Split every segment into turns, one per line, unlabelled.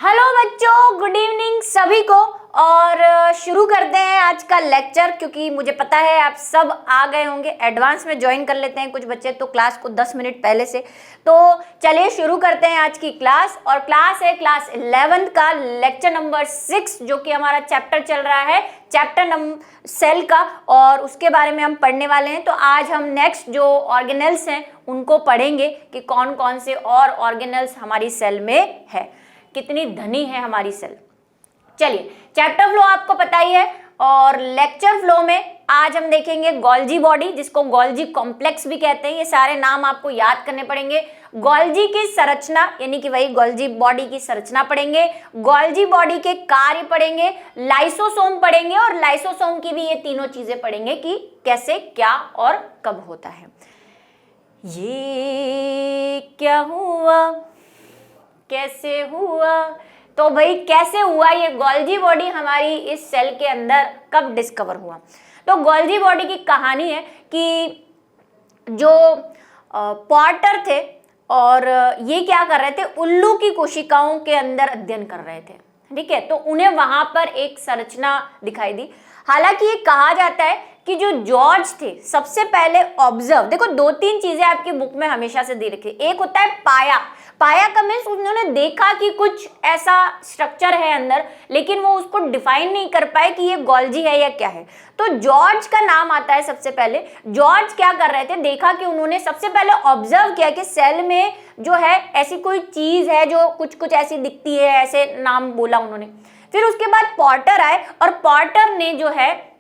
Hello बच्चों, good evening सभी को। और शुरू करते हैं आज का लेक्चर, क्योंकि मुझे पता है आप सब आ गए होंगे। एडवांस में ज्वाइन कर लेते हैं कुछ बच्चे तो क्लास को 10 मिनट पहले से। तो चलिए शुरू करते हैं आज की क्लास। और क्लास है क्लास 11th का लेक्चर नंबर 6, जो कि हमारा चैप्टर चल रहा है चैप्टर नंबर सेल का, और उसके बारे में हम पढ़ने वाले हैं। तो आज हम नेक्स्ट जो ऑर्गेनेल्स हैं उनको पढ़ेंगे कि कौन कौन से और ऑर्गेनेल्स हमारी सेल में है, कितनी धनी है हमारी सेल। चलिए, चैप्टर फ्लो आपको पता ही है, और लेक्चर फ्लो में आज हम देखेंगे गोल्जी बॉडी, जिसको गोल्जी कॉम्प्लेक्स भी कहते हैं। ये सारे नाम आपको याद करने पड़ेंगे। गोल्जी की संरचना यानी कि वही गोल्जी बॉडी की संरचना पढ़ेंगे, गोल्जी बॉडी के कार्य पढ़ेंगे, लाइसोसोम पढ़ेंगे, और लाइसोसोम की भी ये तीनों चीजें पढ़ेंगे कि कैसे, क्या और कब होता है। ये क्या हुआ, कैसे हुआ, तो भाई कैसे हुआ, ये गोल्जी बॉडी हमारी इस सेल के अंदर कब डिस्कवर हुआ। तो गोल्जी बॉडी की कहानी है कि जो पॉटर थे, और ये क्या कर रहे थे, उल्लू की कोशिकाओं के अंदर अध्ययन कर रहे थे। ठीक है, तो उन्हें वहां पर एक संरचना दिखाई दी। हालांकि ये कहा जाता है कि जो जॉर्ज थे सबसे पहले ऑब्जर्व, देखो दो तीन चीजें आपकी बुक में हमेशा से दे रखी है। एक होता है पाया, पाया का मीन्स उन्होंने देखा कि कुछ ऐसा स्ट्रक्चर है अंदर, लेकिन वो उसको डिफाइन नहीं कर पाए कि ये गोल्जी है या क्या है। तो जॉर्ज का नाम आता है सबसे पहले। जॉर्ज क्या कर रहे थे, देखा कि उन्होंने सबसे पहले ऑब्जर्व किया कि सेल में जो है ऐसी कोई चीज है जो कुछ कुछ ऐसी दिखती है, ऐसे नाम बोला उन्होंने। फिर उसके बाद पॉटर आए, और पॉटर ने जो है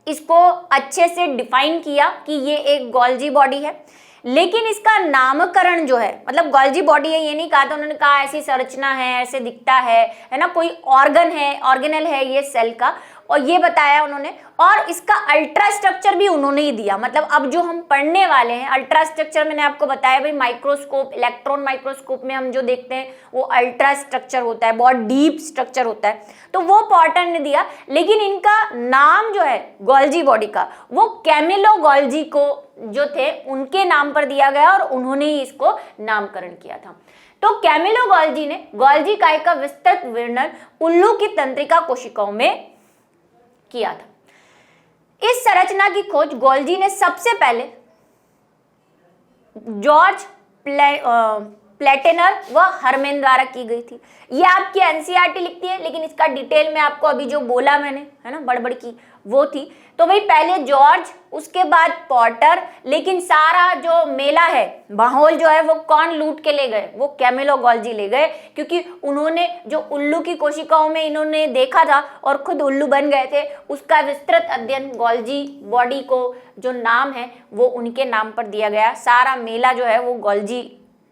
इसको अच्छे से डिफाइन किया कि ये एक गोल्जी बॉडी है। लेकिन इसका नामकरण जो है, मतलब गोल्जी बॉडी है ये नहीं कहा था उन्होंने, कहा ऐसी संरचना है, ऐसे दिखता है ना, कोई ऑर्गन है, ऑर्गेनल है ये सेल का, और ये बताया उन्होंने। और इसका अल्ट्रा स्ट्रक्चर भी उन्होंने ही दिया। मतलब अब जो हम पढ़ने वाले हैं अल्ट्रा स्ट्रक्चर, मैंने आपको बताया भाई माइक्रोस्कोप, इलेक्ट्रॉन माइक्रोस्कोप में हम जो देखते हैं वो अल्ट्रा स्ट्रक्चर होता है, बहुत डीप स्ट्रक्चर होता है, तो वो पॉटर ने दिया। लेकिन इनका नाम जो है गोल्जी बॉडी का, वो कैमिलो गोल्जी को जो थे उनके नाम पर दिया गया, और उन्होंने ही इसको नामकरण किया था। तो कैमिलो गोल्जी ने गोल्जी काय का विस्तृत वर्णन उल्लू की तंत्रिका कोशिकाओं में किया था। इस संरचना की खोज गोल्जी ने सबसे पहले जॉर्ज प्लेटेनर व हरमेन द्वारा की गई थी। ये आपकी एनसीईआरटी लिखती है, लेकिन इसका डिटेल में आपको अभी जो बोला मैंने, है ना, बड़बड़ की वो थी। तो भाई पहले जॉर्ज, उसके बाद पॉटर, लेकिन सारा जो मेला है, माहौल जो है, वो कौन लूट के ले गए, वो कैमिलो गोल्जी ले गए, क्योंकि उन्होंने जो उल्लू की कोशिकाओं में इन्होंने देखा था और खुद उल्लू बन गए थे, उसका विस्तृत अध्ययन गोल्जी बॉडी को जो नाम है वो उनके नाम पर दिया गया। सारा मेला जो है वो गोल्जी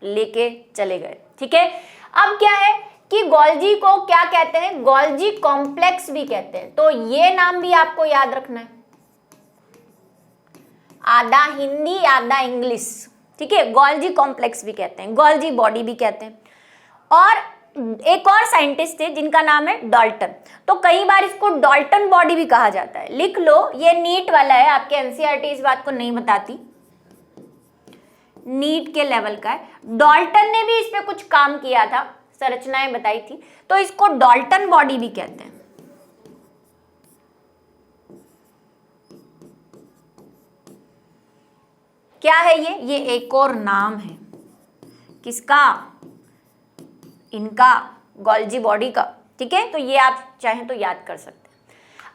लेके चले गए। ठीक है, अब क्या है कि गोल्जी को क्या कहते हैं, गोल्जी कॉम्प्लेक्स भी कहते हैं। तो ये नाम भी आपको याद रखना है, आधा हिंदी आधा इंग्लिश। ठीक है, गोल्जी कॉम्प्लेक्स भी कहते हैं, गोल्जी बॉडी भी कहते हैं। और एक और साइंटिस्ट थे जिनका नाम है डाल्टन, तो कई बार इसको डाल्टन बॉडी भी कहा जाता है। लिख लो, ये नीट वाला है, आपके एनसीईआरटी इस बात को नहीं बताती, नीट के लेवल का है। डाल्टन ने भी इस पे कुछ काम किया था, संरचनाएं बताई थी, तो इसको डाल्टन बॉडी भी कहते हैं। क्या है ये एक और नाम है किसका, इनका, गोल्जी बॉडी का। ठीक है, तो ये आप चाहें तो याद कर सकते हैं।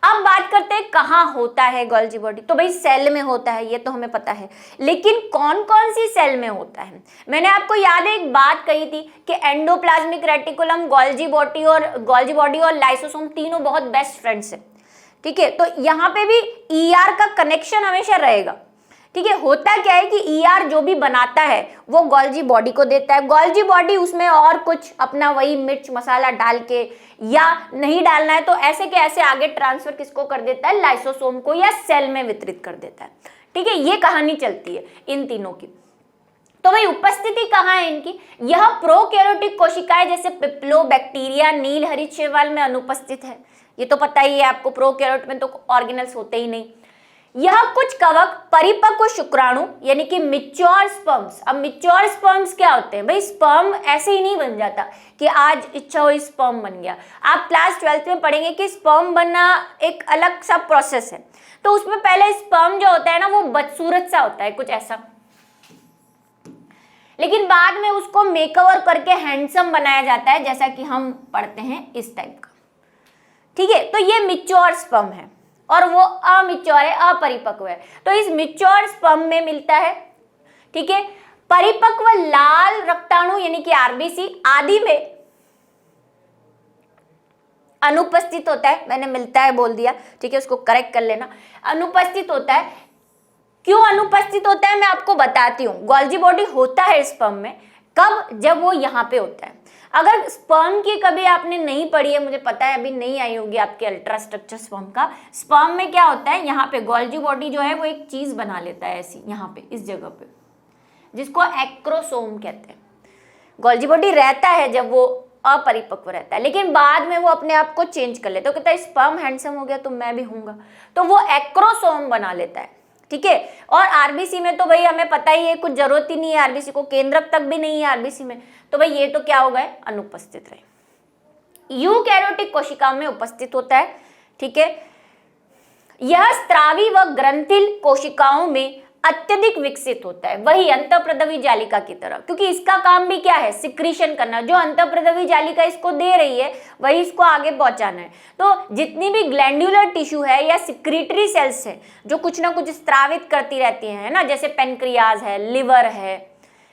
अब बात करते हैं कहाँ होता है गोल्जी बॉडी। तो भाई सेल में होता है, ये तो हमें पता है, लेकिन कौन कौन सी सेल में होता है। मैंने आपको याद है एक बात कही थी कि एंडोप्लाज्मिक रेटिकुलम, गोल्जी बॉडी और लाइसोसोम तीनों बहुत बेस्ट फ्रेंड्स हैं। ठीक है, तो यहाँ पे भी ईआर का कनेक्शन हमेशा रहेगा। ठीक है, होता क्या है कि ईआर जो भी बनाता है वो गोल्जी बॉडी को देता है। गोल्जी बॉडी उसमें और कुछ अपना वही मिर्च मसाला डाल के, या नहीं डालना है तो ऐसे के ऐसे आगे ट्रांसफर किसको कर देता है, लाइसोसोम को, या सेल में वितरित कर देता है। ठीक है, ये कहानी चलती है इन तीनों की। तो भाई उपस्थिति कहाँ है इनकी, यह प्रोकैरियोटिक कोशिकाएं जैसे पिपलो, बैक्टीरिया, नील हरित शैवाल में अनुपस्थित है। ये तो पता ही है आपको, प्रोकैरियोट में तो ऑर्गेनल्स होते ही नहीं। यह कुछ कवक परिपक्व शुक्राणु यानी कि मिच्योर स्पर्म्स। अब मिच्योर स्पर्म्स क्या होते हैं भाई? स्पर्म ऐसे ही नहीं बन जाता कि आज इच्छा हुई स्पर्म बन गया। आप क्लास 12th में पढ़ेंगे कि स्पर्म बनना एक अलग सा प्रोसेस है। तो उसमें पहले स्पर्म जो होता है ना वो बदसूरत सा होता है, कुछ ऐसा, लेकिन बाद में उसको मेकओवर करके हैंडसम बनाया जाता है, जैसा कि हम पढ़ते हैं इस टाइप का। ठीक है, तो ये मिच्योर स्पर्म है और वो अमिच्योर है, अपरिपक्व है। तो इस मिच्योर स्पर्म में मिलता है, ठीक है, परिपक्व लाल रक्ताणु यानी कि आरबीसी आदि में अनुपस्थित होता है। मैंने मिलता है बोल दिया, ठीक है, उसको करेक्ट कर लेना। अनुपस्थित होता है। क्यों अनुपस्थित होता है मैं आपको बताती हूँ। गोल्जी बॉडी होता है स्पर्म में कब? जब वो यहाँ पे होता है। अगर स्पर्म की कभी आपने नहीं पढ़ी है, मुझे पता है अभी नहीं आई होगी आपके अल्ट्रा स्ट्रक्चर स्पर्म का। स्पर्म में क्या होता है, यहाँ पे गोल्जी बॉडी जो है वो एक चीज बना लेता है ऐसी, यहाँ पे इस जगह पे, जिसको एक्रोसोम कहते हैं। गोल्जी बॉडी रहता है जब वो अपरिपक्व रहता है, लेकिन बाद में वो अपने आप को चेंज कर लेता है। तो कहता है स्पर्म हैंडसम हो गया तो मैं भी हूंगा, तो वो एक्रोसोम बना लेता है। ठीक है, और आरबीसी में तो भाई हमें पता ही है, कुछ जरूरत ही नहीं है आरबीसी को, केंद्रक तक भी नहीं है आरबीसी में, तो भाई ये तो क्या हो गए, अनुपस्थित रहे। यूकैरियोटिक कोशिकाओं में उपस्थित होता है। ठीक है, यह स्त्रावी व ग्रंथिल कोशिकाओं में अत्यधिक विकसित होता है, वही अंतःप्रदवी जालिका की तरह, क्योंकि इसका काम भी क्या है, सिक्रीशन करना। जो अंतःप्रदवी जालिका इसको दे रही है वही इसको आगे पहुंचाना है। तो जितनी भी ग्लैंडुलर टिश्यू है या सिक्रीटरी सेल्स है जो कुछ ना कुछ स्त्रावित करती रहती है ना, जैसे पेनक्रियाज है, लिवर है,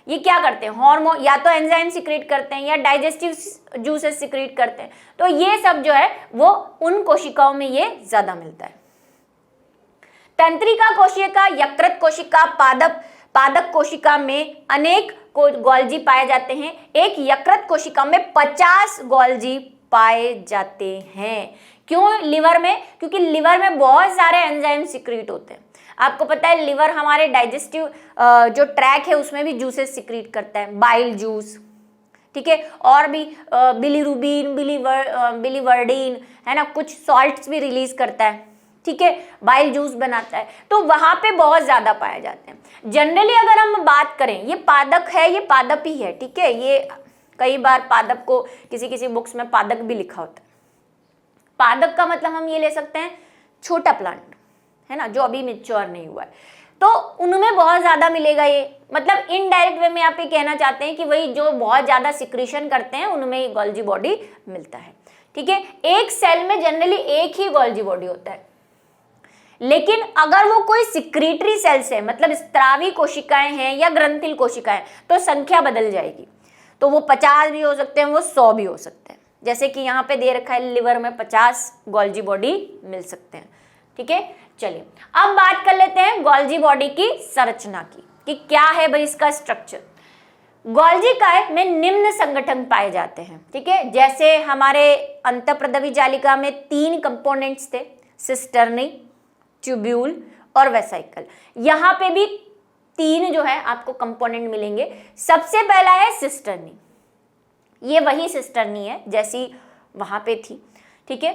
ये क्या करते हैं, हार्मोन या तो एंजाइम सिक्रीट करते हैं या डाइजेस्टिव जूसेस सिक्रीट करते हैं। तो ये सब जो है वो उन कोशिकाओं में ये ज्यादा मिलता है। तंत्रिका कोशिका, यकृत कोशिका, पादप कोशिका में अनेक गोल्जी पाए जाते हैं। एक यकृत कोशिका में 50 गोल्जी पाए जाते हैं। क्यों लिवर में? क्योंकि लिवर में बहुत सारे एंजाइम सिक्रीट होते हैं। आपको पता है लिवर हमारे डाइजेस्टिव जो ट्रैक है उसमें भी जूसेस सिक्रीट करता है, बाइल जूस, ठीक है, और भी बिलीरुबिन, बिलीवर्डिन है ना, कुछ सॉल्ट्स भी रिलीज करता है। ठीक है, बाइल जूस बनाता है, तो वहां पे बहुत ज्यादा पाए जाते हैं। जनरली अगर हम बात करें, ये पादप है, ये पादप ही है। ठीक है, ये कई बार पादप को किसी बुक्स में पादक भी लिखा होता है। पादप का मतलब हम ये ले सकते हैं छोटा प्लांट, है ना, जो अभी मैच्योर नहीं हुआ है, तो उनमें बहुत ज्यादा मिलेगा ये। मतलब इनडायरेक्ट वे में आप ये कहना चाहते हैं कि वही जो बहुत ज्यादा सिक्रीशन करते हैं उनमें गोल्जी बॉडी मिलता है। ठीक है, एक सेल में जनरली एक ही गोल्जी बॉडी होता है, लेकिन अगर वो कोई सिक्रीटरी सेल्स है, मतलब स्त्रावी कोशिकाएं हैं या ग्रंथिल कोशिकाएं, तो संख्या बदल जाएगी। तो वो 50 भी हो सकते हैं, वो 100 भी हो सकते हैं। जैसे कि यहाँ पे दे रखा है लिवर में 50 गोल्जी बॉडी मिल सकते हैं। ठीक है, चलिए अब बात कर लेते हैं गोल्जी बॉडी की संरचना की, कि क्या है भाई इसका स्ट्रक्चर। गोल्जी काय में निम्न संगठन पाए जाते हैं। ठीक है, जैसे हमारे अंतःप्रदवी जालिका में 3 कंपोनेंट्स थे, सिस्टर्नी, ट्यूब्यूल और वेसाइकल। यहाँ पे भी 3 जो है आपको कंपोनेंट मिलेंगे। सबसे पहला है सिस्टर्नी, ये वही सिस्टर्नी है जैसी वहां पे थी। ठीक है,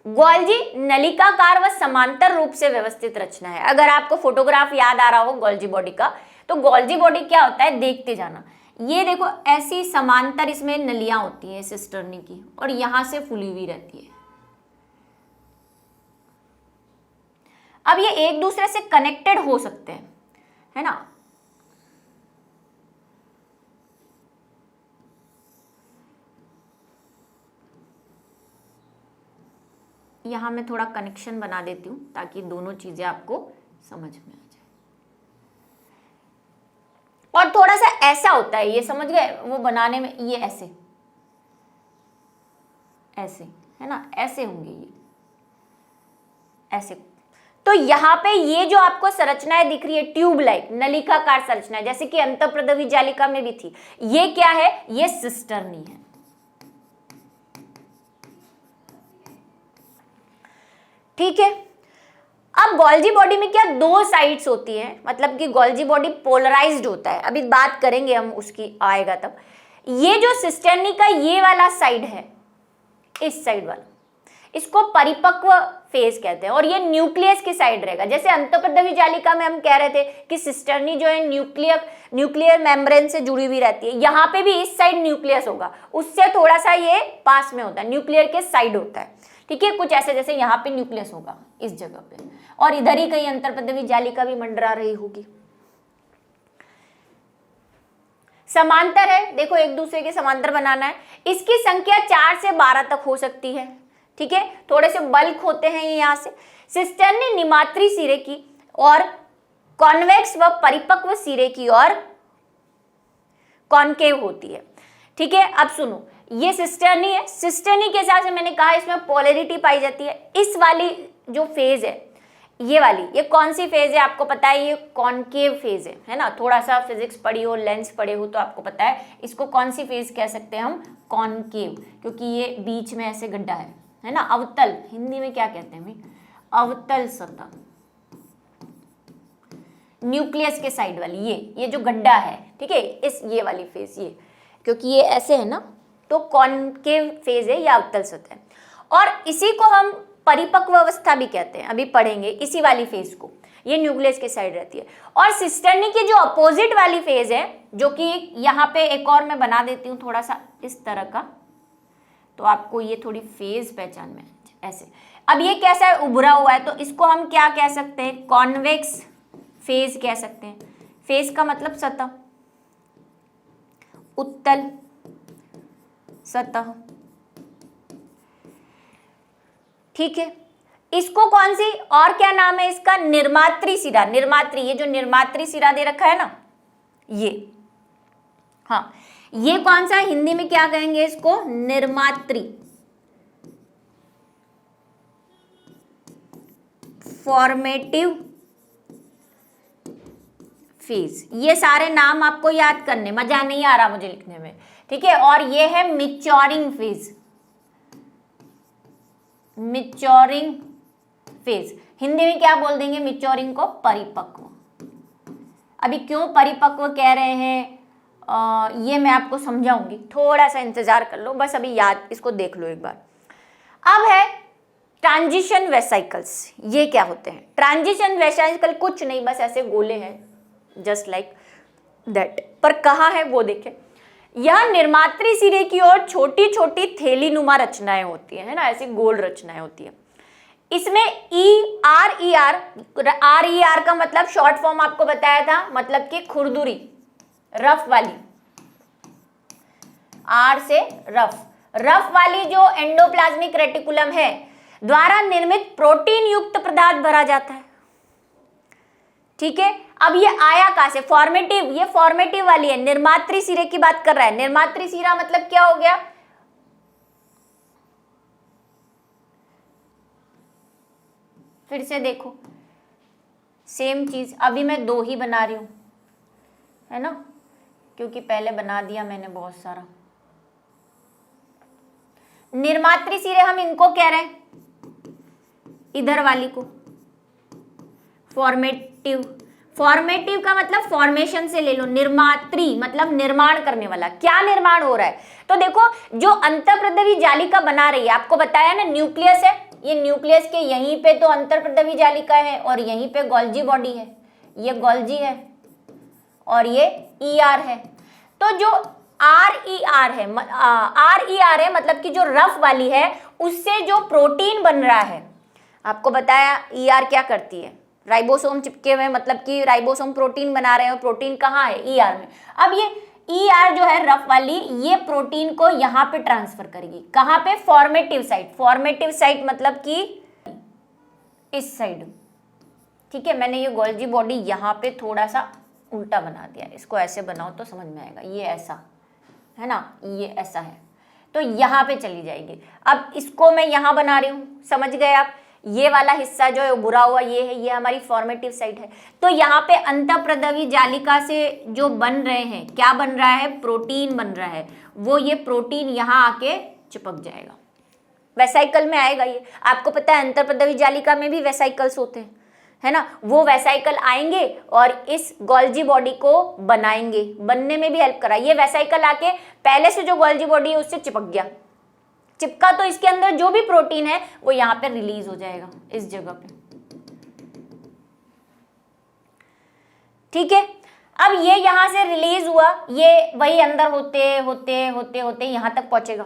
गोल्जी नलिकाकार व समांतर रूप से व्यवस्थित रचना है। अगर आपको फोटोग्राफ याद आ रहा हो गोल्जी बॉडी का, तो गोल्जी बॉडी क्या होता है देखते जाना। ये देखो ऐसी समांतर इसमें नलियां होती है सिस्टर्नी की, और यहां से फुली हुई रहती है। अब ये एक दूसरे से कनेक्टेड हो सकते हैं, है ना। यहां मैं थोड़ा कनेक्शन बना देती हूं ताकि दोनों चीजें आपको समझ में आ जाए। और थोड़ा सा ऐसा होता है, ये समझ गए, वो बनाने में ये ऐसे ऐसे है ना, ऐसे होंगे ये ऐसे। तो यहाँ पे ये जो आपको संरचनाएं दिख रही है ट्यूब लाइक नलिकाकार संरचना, जैसे कि अंतःप्रदवी जालिका में भी थी, ये क्या है, ये सिस्टर्नी है। ठीक है, अब गोल्जी बॉडी में क्या 2 साइड्स होती है, मतलब कि गोल्जी बॉडी पोलराइज्ड होता है। अभी बात करेंगे हम उसकी, आएगा तब। ये जो सिस्टर्नी का ये वाला साइड है, इस साइड वाला, इसको परिपक्व फेज कहते हैं और ये न्यूक्लियस की साइड रहेगा। जैसे अंतःप्रद्रवी जालिका में हम कह रहे थे कि सिस्टर्नी जो है न्यूक्लियर मेम्ब्रेन से जुड़ी हुई रहती है, यहाँ पे भी इस साइड न्यूक्लियस होगा, उससे थोड़ा सा ये पास में होता है, न्यूक्लियर के साइड होता है, ठीक है, कुछ ऐसे जैसे यहाँ पे न्यूक्लियस होगा इस जगह पे, और इधर ही कहीं अंतःप्रद्रवी जालिका भी मंडरा रही होगी। समांतर है, देखो एक दूसरे के समांतर बनाना है। इसकी संख्या 4 से 12 तक हो सकती है, ठीक है, थोड़े से बल्क होते हैं ये यहाँ से। सिस्टर्नी निमात्री सिरे की और कॉन्वेक्स व परिपक्व सिरे की और कॉन्केव होती है, ठीक है। अब सुनो, ये सिस्टर्नी है, सिस्टर्नी के हिसाब से मैंने कहा इसमें पोलैरिटी पाई जाती है। इस वाली जो फेज है, ये वाली, ये कौन सी फेज है आपको पता है, ये कॉन्केव फेज है ना। थोड़ा सा फिजिक्स पढ़ी हो, लेंस पढ़े हो तो आपको पता है इसको कौन सी फेज कह सकते हैं हम, कॉन्केव, क्योंकि ये बीच में ऐसे गड्ढा है ना। अवतल हिंदी में क्या कहते हैं भाई, अवतल सतह, न्यूक्लियस के साइड वाली ये जो गड्ढा है, ठीक है, इस ये वाली फेज, ये क्योंकि ये ऐसे है ना तो कॉन्केव फेज है या अवतल सतह है। और इसी को हम परिपक्व अवस्था भी कहते हैं, अभी पढ़ेंगे इसी वाली फेज को, ये न्यूक्लियस के साइड रहती है। और सिस्टर्नी की जो अपोजिट वाली फेज है, जो कि यहाँ पे एक और मैं बना देती हूँ थोड़ा सा इस तरह का, तो आपको ये थोड़ी फेज पहचान में ऐसे। अब ये कैसा है, उभरा हुआ है, तो इसको हम क्या कह सकते हैं, कॉन्वेक्स फेज कह सकते हैं। फेज का मतलब सतह, उत्तल सतह, ठीक है। इसको कौन सी और क्या नाम है इसका, निर्मात्री सिरा, निर्मात्री, ये जो निर्मात्री सिरा दे रखा है ना ये, हाँ, ये कौन सा, हिंदी में क्या कहेंगे इसको, निर्मात्री, फॉर्मेटिव फेज। ये सारे नाम आपको याद करने, मजा नहीं आ रहा मुझे लिखने में, ठीक है। और ये है maturing phase, maturing phase, Hindi में क्या बोल देंगे मैच्योरिंग को, परिपक्व। अभी क्यों परिपक्व कह रहे हैं ये मैं आपको समझाऊंगी, थोड़ा सा इंतजार कर लो, बस अभी याद इसको देख लो एक बार। अब है ट्रांजिशन वेसाइकल्स, ये क्या होते हैं। ट्रांजिशन वेसाइकल कुछ नहीं, बस ऐसे गोले हैं, जस्ट लाइक दैट, पर कहाँ है वो देखें। यह निर्मात्री सिरे की ओर छोटी छोटी थैली नुमा रचनाएं होती है ना, ऐसी गोल रचनाएं होती है। इसमें आर ई आर का मतलब शॉर्ट फॉर्म आपको बताया था, मतलब कि खुरदुरी, रफ वाली, आर से रफ वाली जो एंडोप्लाज्मिक रेटिकुलम है द्वारा निर्मित प्रोटीन युक्त पदार्थ भरा जाता है, ठीक है। अब ये आया कहां से, फॉर्मेटिव, ये फॉर्मेटिव वाली है, निर्मात्री सिरे की बात कर रहा है। निर्मात्री सिरा मतलब क्या हो गया, फिर से देखो सेम चीज, अभी मैं 2 ही बना रही हूं, है ना, क्योंकि पहले बना दिया मैंने बहुत सारा। निर्मात्री सिरे हम इनको कह रहे हैं, इधर वाली को फॉर्मेटिव का मतलब फॉर्मेशन से ले लो, निर्मात्री मतलब निर्माण करने वाला, क्या निर्माण हो रहा है। तो देखो जो अंतःप्रद्रवी जालिका बना रही है, आपको बताया ना न्यूक्लियस है, ये न्यूक्लियस के यहीं पे तो अंतःप्रद्रवी जालिका है और यहीं पे गोल्जी बॉडी है, ये गोल्जी है और ये ER है। तो जो RER है मतलब कि जो रफ वाली है उससे जो प्रोटीन बन रहा है, आपको बताया ER क्या करती है, राइबोसोम चिपके हुए, मतलब कि राइबोसोम प्रोटीन बना रहे हैं, प्रोटीन कहाँ है, ER में। अब ये ER जो है रफ वाली, ये प्रोटीन को यहाँ पे ट्रांसफर करेगी, कहाँ पे, फॉर्मेटिव साइट मतलब कि इस साइड, ठीक है। मैंने ये गोल्जी बॉडी यहाँ पे थोड़ा सा उल्टा बना दिया, इसको ऐसे बनाओ तो समझ में आएगा, ये ऐसा है ना, ये ऐसा है, तो यहाँ पे चली जाएगी। अब इसको मैं यहाँ बना रही हूँ, समझ गए आप, ये वाला हिस्सा जो है उभरा हुआ ये है, ये हमारी फॉर्मेटिव साइट है। तो यहाँ पे अंतःप्रद्रवी जालिका से जो बन रहे हैं, क्या बन रहा है, प्रोटीन बन रहा है, वो ये प्रोटीन यहाँ आके चिपक जाएगा, वेसाइकल में आएगा। ये आपको पता है अंतःप्रद्रवी जालिका में भी वेसाइकल्स होते हैं, है ना, वो वेसाइकल आएंगे और इस गोल्जी बॉडी को बनाएंगे, बनने में भी हेल्प करा। ये वेसाइकल आके पहले से जो गोल्जी बॉडी है उससे चिपक गया, चिपका तो इसके अंदर जो भी प्रोटीन है वो यहाँ पे रिलीज हो जाएगा इस जगह पे, ठीक है। अब ये यहां से रिलीज हुआ, ये वही अंदर होते होते होते होते यहां तक पहुंचेगा,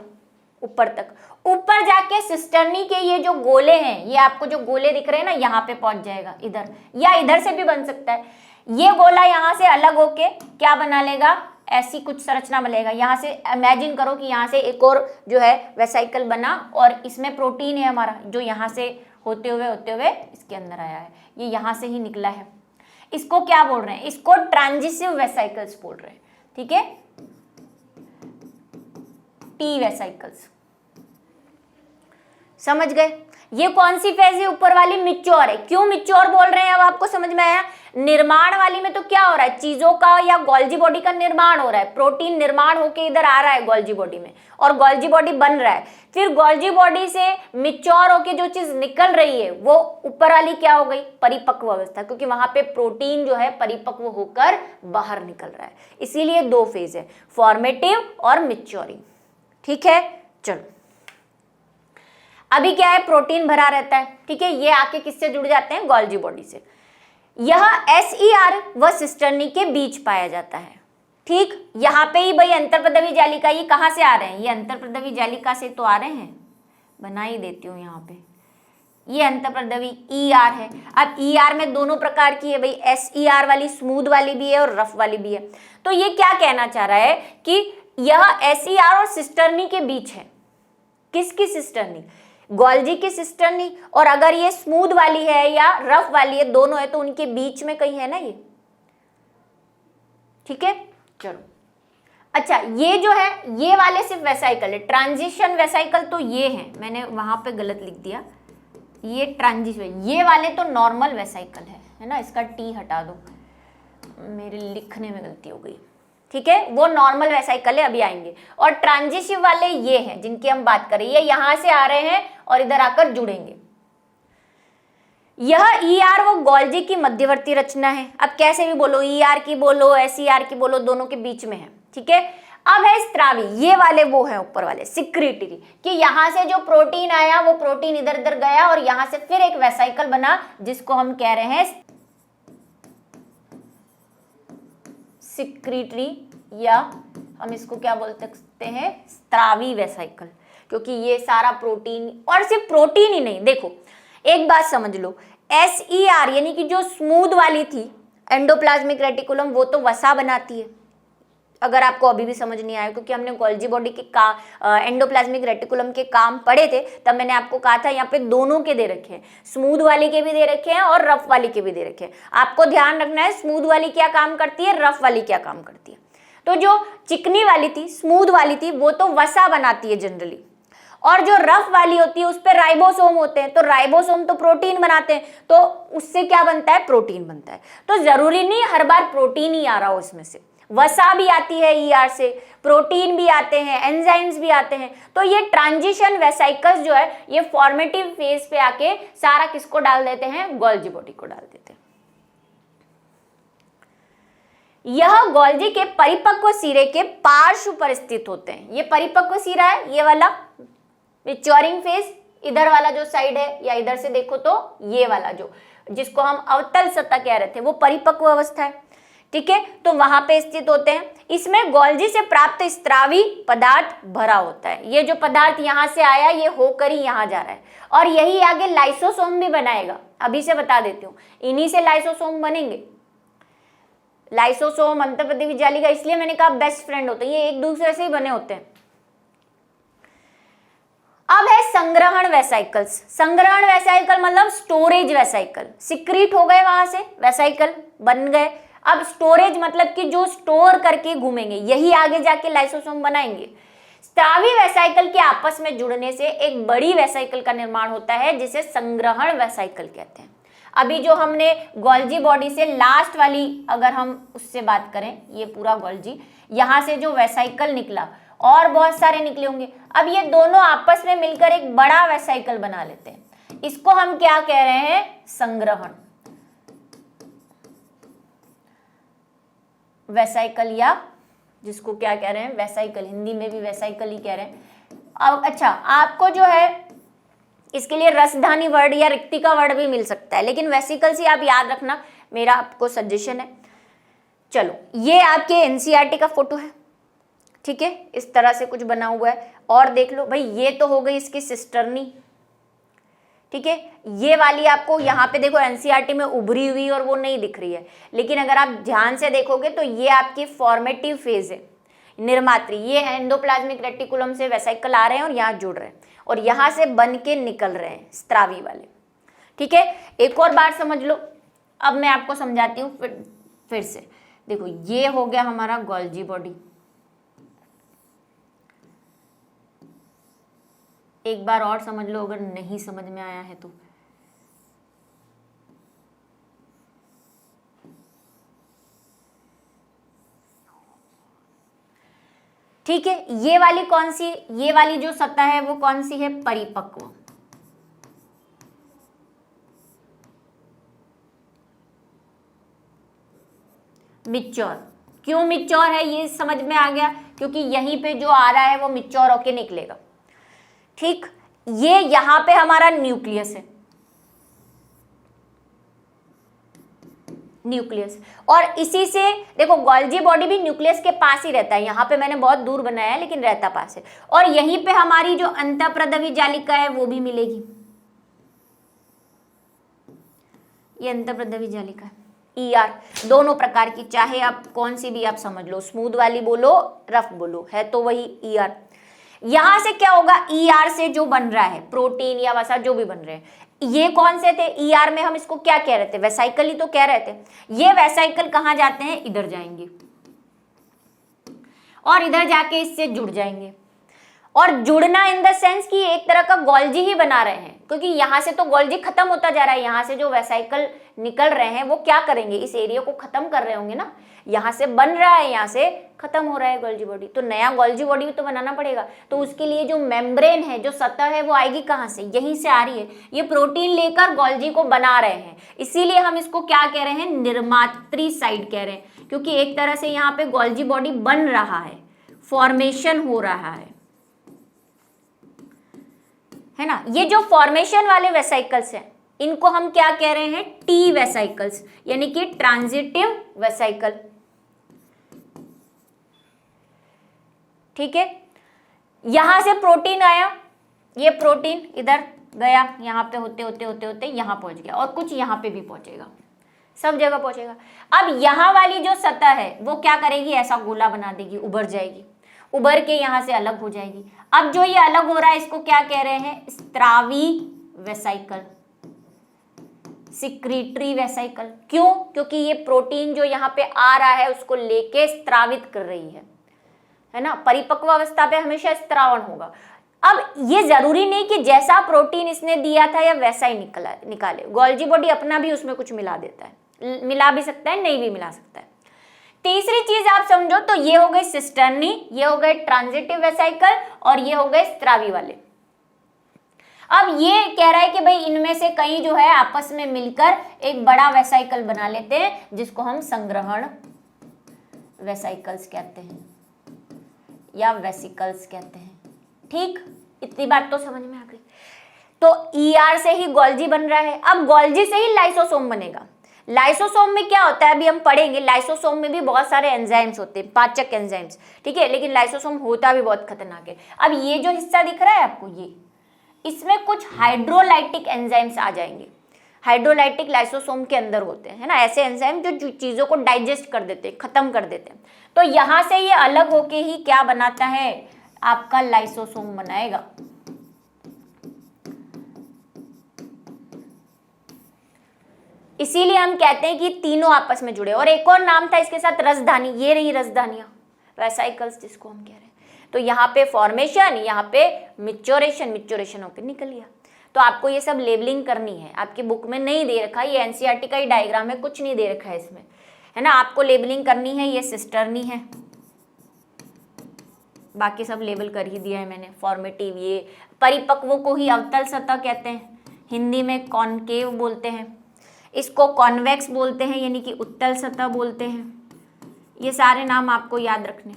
ऊपर तक। ऊपर जाके सिस्टर्नी के ये जो गोले हैं, ये आपको जो गोले दिख रहे हैं ना, यहाँ पे पहुंच जाएगा इधर, या इधर से भी बन सकता है। ये गोला यहाँ से अलग होके क्या बना लेगा, ऐसी कुछ संरचना बनेगा। यहाँ से इमेजिन करो कि यहाँ से एक और जो है वेसाइकल बना और इसमें प्रोटीन है हमारा, जो यहाँ से होते हुए इसके अंदर आया है, ये यहाँ से ही निकला है। इसको क्या बोल रहे हैं, इसको ट्रांजिटिव वेसाइकल्स बोल रहे हैं, ठीक है, टी वेसाइकल्स। समझ गए। ये कौन सी फेज है, ऊपर वाली मिच्योर है। क्यों मिच्योर बोल रहे हैं, अब आपको समझ में आया। निर्माण वाली में तो क्या हो रहा है, चीजों का या गोल्जी बॉडी का निर्माण हो रहा है, प्रोटीन निर्माण होके इधर आ रहा है गोल्जी बॉडी में, और गोल्जी बॉडी बन रहा है। फिर गोल्जी बॉडी से मिच्योर होके जो चीज निकल रही है वो ऊपर वाली क्या हो गई, परिपक्व अवस्था, क्योंकि वहां पे प्रोटीन जो है परिपक्व होकर बाहर निकल रहा है। इसीलिए दो फेज है, फॉर्मेटिव और मिच्योरिंग, ठीक है। चलो अभी क्या है, प्रोटीन भरा रहता है, ठीक है। ये आके किससे जुड़ जाते हैं, गोल्जी बॉडी से। यह SER व सिस्टर्नी के बीच पाया जाता है, ठीक। यहाँ पे ही भाई अंतरपदवी जालिका, ये कहाँ से आ रहे हैं, ये अंतरपदवी जालिका से तो आ रहे हैं, बना ही देती हूँ यहाँ पे। ये अंतरपदवी ER है। अब ER में दोनों प्रकार की है भाई, SER वाली स्मूथ वाली भी है और रफ वाली भी है। तो ये क्या कहना चाह रहा है कि यह SER और सिस्टर्नी के बीच है। किसकी सिस्टर्नी, गोल्जी की सिस्टर्नी। और अगर ये स्मूथ वाली है या रफ वाली है, दोनों है, तो उनके बीच में कहीं है ना ये, ठीक है। चलो अच्छा, ये जो है ये वाले सिर्फ वेसाइकल है, ट्रांजिशन वेसाइकल तो ये है, मैंने वहां पे गलत लिख दिया, ये ट्रांजिशन, ये वाले तो नॉर्मल वेसाइकल है ना, इसका टी हटा दो, मेरे लिखने में गलती हो गई, ठीक है। वो नॉर्मल वेसाइकल है, अभी आएंगे। और ट्रांजिटिव वाले ये हैं जिनकी हम बात करें, ये यहां से आ रहे हैं और इधर आकर जुड़ेंगे। यह ER वो गोल्जी की मध्यवर्ती रचना है। अब कैसे भी बोलो, ER की बोलो, SER की बोलो, दोनों के बीच में है, ठीक है। अब है स्त्रावी, ये वाले वो है ऊपर वाले सिक्रीटरी, कि यहां से जो प्रोटीन आया वो प्रोटीन इधर इधर गया और यहां से फिर एक वेसाइकल बना, जिसको हम कह रहे हैं सिक्रीटरी, या हम इसको क्या बोल सकते हैं, स्त्रावी वेसाइकल, क्योंकि ये सारा प्रोटीन, और सिर्फ प्रोटीन ही नहीं, देखो एक बात समझ लो, SER यानी कि जो स्मूथ वाली थी एंडोप्लाज्मिक रेटिकुलम, वो तो वसा बनाती है। अगर आपको अभी भी समझ नहीं आया, क्योंकि हमने गोल्जी बॉडी के एंडोप्लाज्मिक रेटिकुलम के काम पढ़े थे, तब मैंने आपको कहा था यहाँ पे दोनों के दे रखे हैं, स्मूथ वाली के भी दे रखे हैं और रफ वाली के भी दे रखे हैं। आपको ध्यान रखना है स्मूथ वाली क्या काम करती है, रफ वाली क्या काम करती है। तो जो चिकनी वाली थी, स्मूथ वाली थी, वो तो वसा बनाती है जनरली, और जो रफ वाली होती है उस पर राइबोसोम होते हैं, तो राइबोसोम तो प्रोटीन बनाते हैं, तो उससे क्या बनता है, प्रोटीन बनता है। तो जरूरी नहीं हर बार प्रोटीन ही आ रहा हो, उसमें से वसा भी आती है ER से, प्रोटीन भी आते हैं, एंजाइम्स भी आते हैं। तो ये ट्रांजिशन वेसाइकल्स जो है ये फॉर्मेटिव फेज पे आके सारा किसको डाल देते हैं, गोल्जी बॉडी को डाल देते हैं। यह गोल्जी के परिपक्व सिरे के पार्श्व पर स्थित होते हैं। ये परिपक्व सिरा है, ये वाला मैच्योरिंग फेज, इधर वाला जो साइड है, या इधर से देखो तो ये वाला जो, जिसको हम अवतल सतह कह रहे थे, वो परिपक्व अवस्था है, ठीक है। तो वहां पे स्थित होते हैं। इसमें गोल्जी से प्राप्त स्त्रावी पदार्थ भरा होता है। ये जो पदार्थ यहां से आया ये होकर ही यहां जा रहा है, और यही आगे लाइसोसोम भी बनाएगा। अभी से बता देती हूँ, इन्हीं से लाइसोसोम बनेंगे। लाइसोसोम अंतर्पदवी जालिका, इसलिए मैंने कहा बेस्ट फ्रेंड होते हैं, ये एक दूसरे से ही बने होते हैं। अब है संग्रहण वेसाइकल्स। संग्रहण वेसाइकल मतलब स्टोरेज वेसाइकल, सिक्रीट हो गए वहां से, वेसाइकल बन गए। अब स्टोरेज मतलब कि जो स्टोर करके घूमेंगे, यही आगे जाके लाइसोसोम बनाएंगे। स्त्रावी वेसाइकल के आपस में जुड़ने से एक बड़ी वेसाइकल का निर्माण होता है, जिसे संग्रहण वेसाइकल कहते हैं। अभी जो हमने गोल्जी बॉडी से लास्ट वाली अगर हम उससे बात करें, ये पूरा गोल्जी, यहाँ से जो वेसाइकल निकला और बहुत सारे निकले होंगे, अब ये दोनों आपस में मिलकर एक बड़ा वेसाइकल बना लेते हैं। इसको हम क्या कह रहे हैं, संग्रहण वेसाइकल, या जिसको क्या कह रहे हैं, वेसाइकल, हिंदी में भी वेसाइकल ही कह रहे हैं, अब अच्छा, आपको जो है इसके लिए रसधानी वर्ड या रिक्तिका वर्ड भी मिल सकता है, लेकिन वेसिकल से आप याद रखना, मेरा आपको सजेशन है। चलो, ये आपके एनसीईआरटी का फोटो है, ठीक है, इस तरह से कुछ बना हुआ है। और देख लो भाई, ये तो हो गई इसकी सिस्टरनी, ठीक है। ये वाली आपको यहाँ पे देखो एनसीईआरटी में उभरी हुई और वो नहीं दिख रही है, लेकिन अगर आप ध्यान से देखोगे तो ये आपकी फॉर्मेटिव फेज है, निर्मात्री। ये एंडोप्लाज्मिक रेटिकुलम से वेसिकल आ रहे हैं और यहाँ जुड़ रहे हैं और यहाँ से बन के निकल रहे हैं स्त्रावी वाले, ठीक है। एक और बात समझ लो, अब मैं आपको समझाती हूँ फिर से। देखो, ये हो गया हमारा गोल्जी बॉडी। एक बार और समझ लो अगर नहीं समझ में आया है तो। ठीक है, ये वाली कौन सी, ये वाली जो सतह है वो कौन सी है, परिपक्व। मिच्योर। क्यों मिच्योर है ये समझ में आ गया, क्योंकि यहीं पे जो आ रहा है वो मिच्योर होके निकलेगा, ठीक। ये यहां पे हमारा न्यूक्लियस है, न्यूक्लियस। और इसी से देखो, गोल्जी बॉडी भी न्यूक्लियस के पास ही रहता है, यहाँ पे मैंने बहुत दूर बनाया है लेकिन रहता पास है। और यहीं पे हमारी जो अंतःप्रदवी जालिका है वो भी मिलेगी, ये अंतःप्रदवी जालिका है, ईआर। दोनों प्रकार की, चाहे आप कौन सी भी आप समझ लो, स्मूथ वाली बोलो, रफ बोलो, है तो वही ईआर। यहां से क्या होगा, ईआर से जो बन रहा है प्रोटीन या वसा जो भी बन रहे हैं, ये कौन से थे, ईआर में हम इसको क्या कह रहे थे, वेसाइकल ही तो कह रहे थे। ये वेसाइकल कहां जाते हैं, इधर जाएंगे और इधर जाके इससे जुड़ जाएंगे। और जुड़ना इन द सेंस कि एक तरह का गोल्जी ही बना रहे हैं, क्योंकि यहां से तो गोल्जी खत्म होता जा रहा है, यहां से जो वेसाइकल निकल रहे हैं वो क्या करेंगे, इस एरिया को खत्म कर रहे होंगे ना। यहाँ से बन रहा है, यहाँ से खत्म हो रहा है गोल्जी बॉडी, तो नया गोल्जी बॉडी भी तो बनाना पड़ेगा। तो उसके लिए जो मेम्ब्रेन है, जो सतह है, वो आएगी कहाँ से, यहीं से आ रही है। ये प्रोटीन लेकर गोल्जी को बना रहे हैं, इसीलिए हम इसको क्या कह रहे हैं, निर्मात्री साइड कह रहे हैं, क्योंकि एक तरह से यहाँ पे गोल्जी बॉडी बन रहा है, फॉर्मेशन हो रहा है ना। ये जो फॉर्मेशन वाले वेसाइकल्स हैं, इनको हम क्या कह रहे हैं, टी वेसाइकल्स, यानी कि ट्रांजिटिव वेसाइकल, ठीक है। यहां से प्रोटीन आया, ये प्रोटीन इधर गया, यहां पे होते होते होते होते यहां पहुंच गया, और कुछ यहां पे भी पहुंचेगा, सब जगह पहुंचेगा। अब यहां वाली जो सतह है वो क्या करेगी, ऐसा गोला बना देगी, उभर जाएगी, उभर के यहां से अलग हो जाएगी। अब जो ये अलग हो रहा है इसको क्या कह रहे हैं, स्त्रावी वेसाइकल, सिक्रीटरी वेसाइकल। क्यों, क्योंकि ये प्रोटीन जो यहाँ पे आ रहा है उसको लेके स्त्रावित कर रही है ना। परिपक्व अवस्था पे हमेशा स्त्रावण होगा। अब ये जरूरी नहीं कि जैसा प्रोटीन इसने दिया था या वैसा ही निकाले, गोल्जी बॉडी अपना भी उसमें कुछ मिला देता है, मिला भी सकता है, नहीं भी मिला सकता है। तीसरी चीज आप समझो तो ये हो गई सिस्टर्नी, ये हो गए ट्रांजिटिव वेसाइकल, और ये हो गए स्त्रावी वाले। अब ये कह रहा है कि भाई इनमें से कई जो है आपस में मिलकर एक बड़ा वेसाइकल बना लेते हैं, जिसको हम संग्रहण वेसाइकल्स कहते हैं या वेसिकल्स कहते हैं, ठीक। इतनी बात तो समझ में आ गई। तो ईआर से ही गोल्जी बन रहा है। अब गोल्जी से ही लाइसोसोम बनेगा। लाइसोसोम में क्या होता है, अभी हम पढ़ेंगे। लाइसोसोम में भी बहुत सारे एंजाइम्स होते हैं, पाचक एंजाइम्स, ठीक है, लेकिन लाइसोसोम होता भी बहुत खतरनाक है। अब ये जो हिस्सा दिख रहा है आपको, ये इसमें कुछ हाइड्रोलाइटिक एंजाइम्स आ जाएंगे। हाइड्रोलाइटिक लाइसोसोम के अंदर होते हैं, है ना, ऐसे एंजाइम जो चीजों को डाइजेस्ट कर देते हैं, खत्म कर देते हैं। तो यहां से ये अलग होके ही क्या बनाता है, आपका लाइसोसोम बनाएगा। इसीलिए हम कहते हैं कि तीनों आपस में जुड़े। और एक और नाम था इसके साथ, रसधानी। ये रही रसधानियां, वेसाइकल्स जिसको हम कह रहे हैं। तो यहाँ पे फॉर्मेशन, यहाँ पे मिच्योरेशन, मिच्योरेशन होकर निकल गया। तो आपको ये सब लेबलिंग करनी है, आपकी बुक में नहीं दे रखा, ये एनसीईआरटी का ही डायग्राम है, कुछ नहीं दे रखा है इसमें, है ना। आपको लेबलिंग करनी है, ये सिस्टर्नी है, बाकी सब लेबल कर ही दिया है मैंने। फॉर्मेटिव, ये परिपक्व को ही अवतल सतह कहते हैं, हिंदी में कॉनकेव बोलते हैं, इसको कॉन्वेक्स बोलते हैं, यानी कि उत्तल सतह बोलते हैं। ये सारे नाम आपको याद रखने।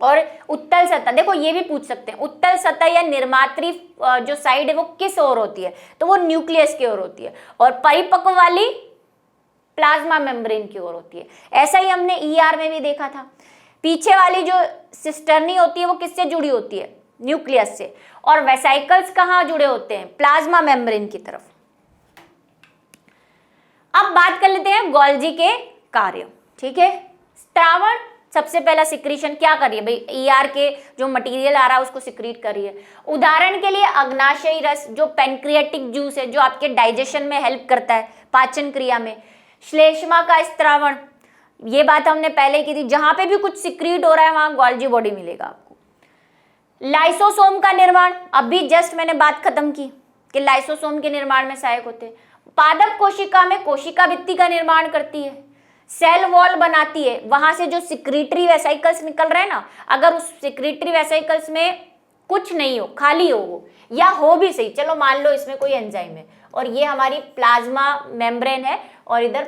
और उत्तल सतह, देखो ये भी पूछ सकते हैं, उत्तल सतह या निर्मात्री जो साइड है वो किस ओर होती है, तो वो न्यूक्लियस की ओर होती है, और परिपक्व वाली प्लाज्मा मेम्ब्रेन की ओर होती है। ऐसा ही हमने ER में भी देखा था। पीछे वाली जो सिस्टर्नी होती है वो किससे जुड़ी होती है, न्यूक्लियस से, और वेसाइकल्स कहाँ जुड़े होते हैं, प्लाज्मा मेम्ब्रेन की तरफ। अब बात कर लेते हैं गोल्जी के कार्य। ठीक है, स्त्रावण सबसे पहला सिक्रीशन क्या कर रही है भाई, ER के जो मटेरियल आ रहा है उसको सिक्रीट कर रही है। उदाहरण के लिए अग्नाशयी रस, जो पेनक्रियाटिक जूस है, जो आपके डाइजेशन में हेल्प करता है, पाचन क्रिया में। श्लेष्मा का स्त्रावण, ये बात हमने पहले की थी, जहां पे भी कुछ सिक्रीट हो रहा है वहां गोल्जी बॉडी मिलेगा आपको। लाइसोसोम का निर्माण, अभी जस्ट मैंने बात खत्म की कि लाइसोसोम के निर्माण में सहायक होते हैं। पादप कोशिका में कोशिका भित्ति का निर्माण करती है, सेल वॉल बनाती है, वहां से जो सिक्रीटरी वेसाइकल्स निकल रहे हैं ना, अगर उस सिक्रीटरी वेसाइकल्स में कुछ नहीं हो, खाली हो वो, या हो भी सही, चलो मान लो इसमें कोई एंजाइम है, और ये हमारी प्लाज्मा मेम्ब्रेन है और इधर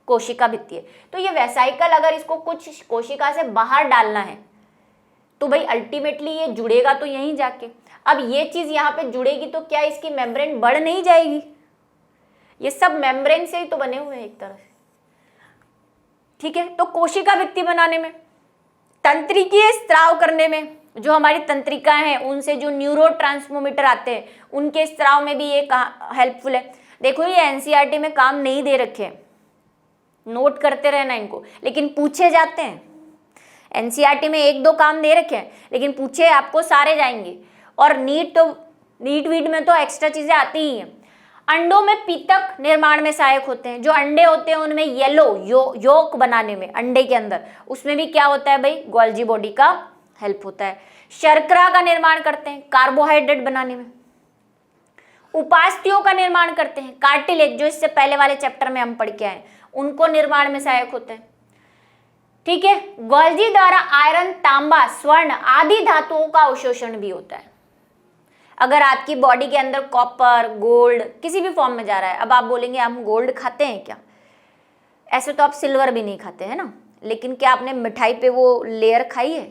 कोशिका भित्ति है, तो ये वेसाइकल अगर इसको कुछ कोशिका से बाहर डालना है तो भाई अल्टीमेटली ये जुड़ेगा तो यहीं जाके। अब ये चीज यहाँ पे जुड़ेगी तो क्या इसकी मेम्ब्रेन बढ़ नहीं जाएगी, ये सब मेम्ब्रेन से ही तो बने हुए हैं एक तरह से। ठीक है, तो कोशिका भित्ति बनाने में, तंत्रिकीय स्त्राव करने में, जो हमारी तंत्रिकाएं हैं उनसे जो न्यूरोट्रांसमीटर आते हैं उनके स्त्राव में भी ये हेल्पफुल है। देखो ये एनसीईआरटी में काम नहीं दे रखे हैं, नोट करते रहना इनको, लेकिन पूछे जाते हैं। एनसीईआरटी में 1-2 काम दे रखे हैं, लेकिन पूछे आपको सारे जाएंगे, और नीट वीट में तो एक्स्ट्रा चीजें आती ही हैं। अंडों में पीतक निर्माण में सहायक होते हैं, जो अंडे होते हैं उनमें येलो योक बनाने में, अंडे के अंदर, उसमें भी क्या होता है भाई, गोल्जी बॉडी का हेल्प होता है। शर्करा का निर्माण करते हैं कार्बोहाइड्रेट बनाने में। उपास्थ्यों का निर्माण करते हैं, कार्टिलेज, जो इससे पहले वाले चैप्टर में हम पढ़ के आए, उनको निर्माण में सहायक होते हैं। ठीक है, गोल्जी द्वारा आयरन, तांबा, स्वर्ण आदि धातुओं का अवशोषण भी होता है। अगर आपकी बॉडी के अंदर कॉपर, गोल्ड किसी भी फॉर्म में जा रहा है, अब आप बोलेंगे हम गोल्ड खाते हैं क्या, ऐसे तो आप सिल्वर भी नहीं खाते हैं ना, लेकिन क्या आपने मिठाई पे वो लेयर खाई है?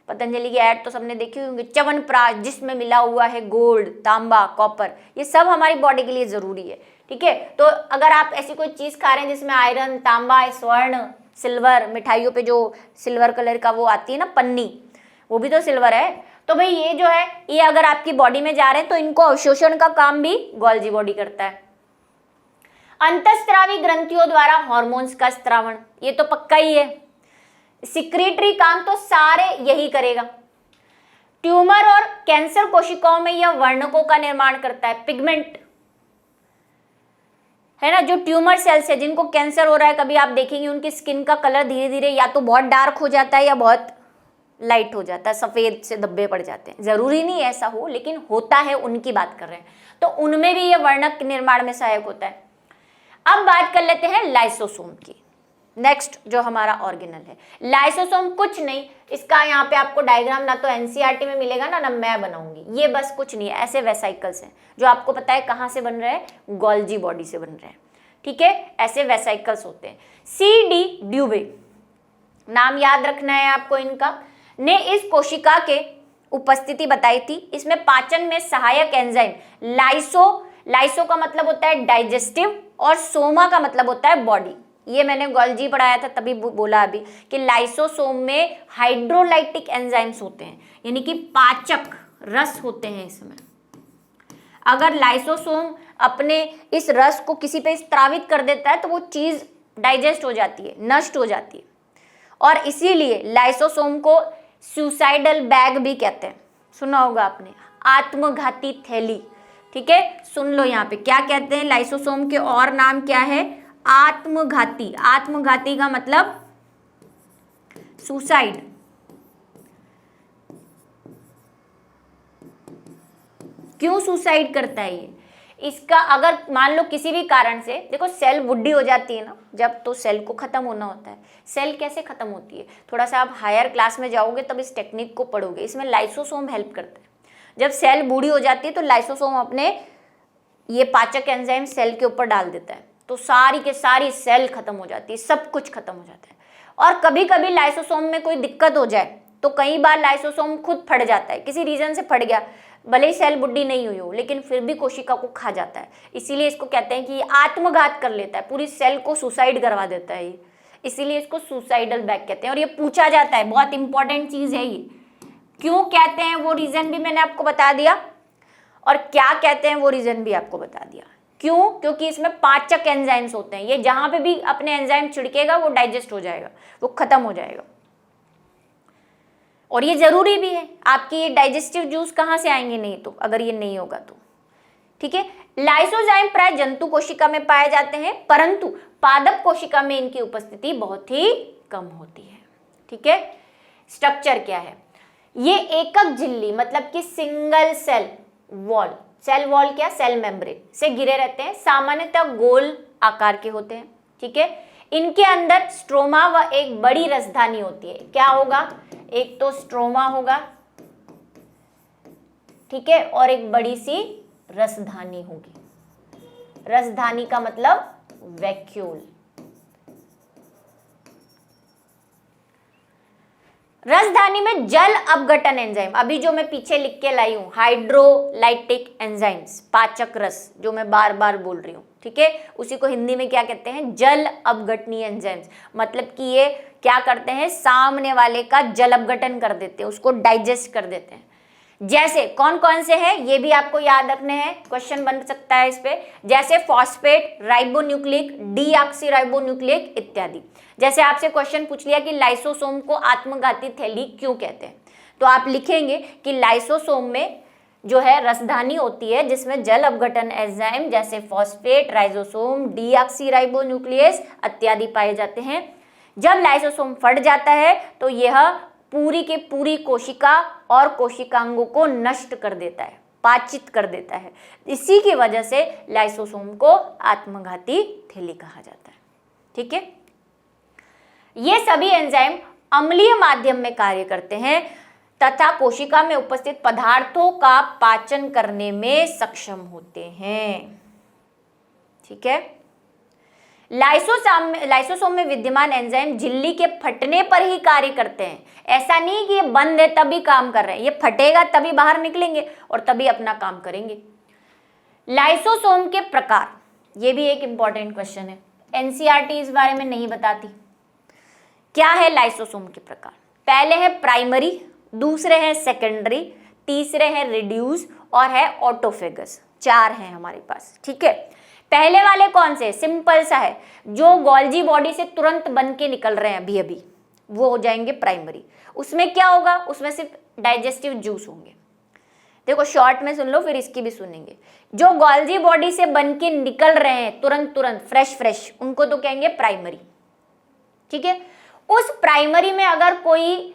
पतंजलि की ऐड तो सबने देखी होंगे, च्यवनप्राश जिसमें मिला हुआ है गोल्ड, तांबा, कॉपर, ये सब हमारी बॉडी के लिए जरूरी है। ठीक है, तो अगर आप ऐसी कोई चीज खा रहे हैं जिसमें आयरन, तांबा, स्वर्ण, सिल्वर, मिठाइयों पे जो सिल्वर कलर का वो आती है ना पन्नी, वो भी तो सिल्वर है, तो भाई ये जो है ये अगर आपकी बॉडी में जा रहे हैं तो इनको अवशोषण का काम भी गोल्जी बॉडी करता है। अंतःस्रावी ग्रंथियों द्वारा हार्मोन्स का स्त्रावण, ये तो पक्का ही है। सिक्रेटरी काम तो सारे यही करेगा। ट्यूमर और कैंसर कोशिकाओं में यह वर्णकों का निर्माण करता है, पिगमेंट है ना, जो ट्यूमर सेल्स है जिनको कैंसर हो रहा है, कभी आप देखेंगे उनकी स्किन का कलर धीरे धीरे या तो बहुत डार्क हो जाता है या बहुत लाइट हो जाता है, सफेद से धब्बे पड़ जाते हैं। जरूरी नहीं ऐसा हो, लेकिन होता है, उनकी बात कर रहे हैं, तो उनमें भी ये वर्णक निर्माण में सहायक होता है। अब बात कर लेते हैं लाइसोसोम की। नेक्स्ट जो हमारा ऑर्गेनल है लाइसोसोम, कुछ नहीं, इसका यहाँ पे आपको डायग्राम ना तो एनसीईआरटी में मिलेगा ना मैं बनाऊंगी, ये बस कुछ नहीं है, ऐसे वेसाइकल्स हैं जो आपको पता है कहाँ से बन रहे हैं, गोल्जी बॉडी से बन रहे हैं। ठीक है, ऐसे वेसाइकल्स होते हैं। CD ड्यूबे, नाम याद रखना है आपको इनका, ने इस कोशिका के उपस्थिति बताई थी। इसमें पाचन में सहायक एंजाइम लाइसो का मतलब होता है डाइजेस्टिव, और सोमा का मतलब होता है बॉडी। ये मैंने गोल्जी पढ़ाया था तभी बोला अभी कि लाइसोसोम में हाइड्रोलाइटिक एंजाइम्स होते हैं, यानी कि पाचक रस होते हैं इसमें। अगर लाइसोसोम अपने इस रस को किसी पे स्त्रावित कर देता है तो वो चीज डाइजेस्ट हो जाती है, नष्ट हो जाती है, और इसीलिए लाइसोसोम को सुसाइडल बैग भी कहते हैं। सुना होगा आपने, आत्मघाती थैली। ठीक है, सुन लो यहाँ पे क्या कहते हैं, लाइसोसोम के और नाम क्या है, आत्मघाती। आत्मघाती का मतलब सुसाइड। क्यों सुसाइड करता है ये, इसका अगर मान लो किसी भी कारण से, देखो सेल बुढ़ी हो जाती है ना जब, तो सेल को खत्म होना होता है। सेल कैसे खत्म होती है, थोड़ा सा आप हायर क्लास में जाओगे तब इस टेक्निक को पढ़ोगे, इसमें लाइसोसोम हेल्प करता है। जब सेल बूढ़ी हो जाती है तो लाइसोसोम अपने ये पाचक एंजाइम सेल के ऊपर डाल देता है, तो सारी के सारी सेल खत्म हो जाती है, सब कुछ खत्म हो जाता है। और कभी कभी लाइसोसोम में कोई दिक्कत हो जाए तो कई बार लाइसोसोम खुद फट जाता है, किसी रीजन से फट गया, भले ही सेल बुड्ढी नहीं हुई हो लेकिन फिर भी कोशिका को खा जाता है। इसीलिए इसको कहते हैं कि ये आत्मघात कर लेता है, पूरी सेल को सुसाइड करवा देता है ये, इसीलिए इसको सुसाइडल बैक कहते हैं। और ये पूछा जाता है, बहुत इंपॉर्टेंट चीज है ये, क्यों कहते हैं वो रीजन भी मैंने आपको बता दिया, और क्या कहते हैं वो रीजन भी आपको बता दिया। क्यों? क्योंकि इसमें पाचक एंजाइम्स होते हैं, ये जहां पे भी अपने एंजाइम छिड़केगा वो डाइजेस्ट हो जाएगा, वो खत्म हो जाएगा। और ये जरूरी भी है, आपकी ये डाइजेस्टिव जूस कहाँ से आएंगे नहीं तो, अगर ये नहीं होगा तो। ठीक है, लाइसोजाइम प्राय जंतु कोशिका में पाए जाते हैं, परंतु पादप कोशिका में इनकी उपस्थिति बहुत ही कम होती है। ठीक है, स्ट्रक्चर क्या है, ये एकक झिल्ली मतलब कि single cell wall, cell wall क्या, सेल मेम्ब्रेन से घिरे रहते हैं, सामान्यतः गोल आकार के होते हैं। ठीक है, इनके अंदर स्ट्रोमा व एक बड़ी रसधानी होती है। क्या होगा, एक तो स्ट्रोमा होगा, ठीक है, और एक बड़ी सी रसधानी होगी। रसधानी का मतलब वैक्यूल। रसधानी में जल अपघटन एंजाइम, अभी जो मैं पीछे लिख के लाई हूं, हाइड्रोलाइटिक एंजाइम्स, पाचक रस, जो मैं बार बार बोल रही हूं, ठीक है, उसी को हिंदी में क्या कहते हैं, जल अपघटनीय एंजाइम्स। मतलब कि ये क्या करते हैं, सामने वाले का जल अपघटन कर देते हैं, उसको डाइजेस्ट कर देते हैं। जैसे कौन कौन से हैं ये भी आपको याद रखने हैं, क्वेश्चन बन सकता है इस पे, जैसे फॉस्फेट, राइबोन्यूक्लिक, डीऑक्सीराइबोन्यूक्लिक इत्यादि। जैसे आपसे क्वेश्चन पूछ लिया कि लाइसोसोम को आत्मघाती थैली क्यों कहते हैं, तो आप लिखेंगे कि लाइसोसोम में जो है रसधानी होती है जिसमें जल अपघटन एंजाइम जैसे फॉस्फेट, राइजोसोम, डीऑक्सीराइबोन्यूक्लियस इत्यादि पाए जाते हैं। जब लाइसोसोम फट जाता है तो यह पूरी के पूरी कोशिका और कोशिकांगों को नष्ट कर देता है, पाचित कर देता है। इसी की वजह से लाइसोसोम को आत्मघाती थैली कहा जाता है। ठीक है, ये सभी एंजाइम अम्लीय माध्यम में कार्य करते हैं तथा कोशिका में उपस्थित पदार्थों का पाचन करने में सक्षम होते हैं। ठीक है, लाइसोसोम में विद्यमान एंजाइम झिल्ली के फटने पर ही कार्य करते हैं। ऐसा नहीं कि ये बंद है तभी काम कर रहे हैं, ये फटेगा तभी बाहर निकलेंगे और तभी अपना काम करेंगे। लाइसोसोम के प्रकार, ये भी एक इंपॉर्टेंट क्वेश्चन है, एनसीईआरटी इस बारे में नहीं बताती। क्या है लाइसोसोम के प्रकार, पहले है प्राइमरी, दूसरे हैं सेकेंडरी, तीसरे हैं रिड्यूस और है ऑटोफेगस। 4 हैं हमारे पास। ठीक है, पहले वाले कौन से, सिंपल सा है, जो गोल्जी बॉडी से तुरंत बन के निकल रहे हैं अभी अभी, वो हो जाएंगे प्राइमरी। उसमें क्या होगा, उसमें सिर्फ डाइजेस्टिव जूस होंगे। देखो शॉर्ट में सुन लो फिर इसकी भी सुनेंगे। जो गोल्जी बॉडी से बन के निकल रहे हैं तुरंत तुरंत फ्रेश, उनको तो कहेंगे प्राइमरी। ठीक है, उस प्राइमरी में अगर कोई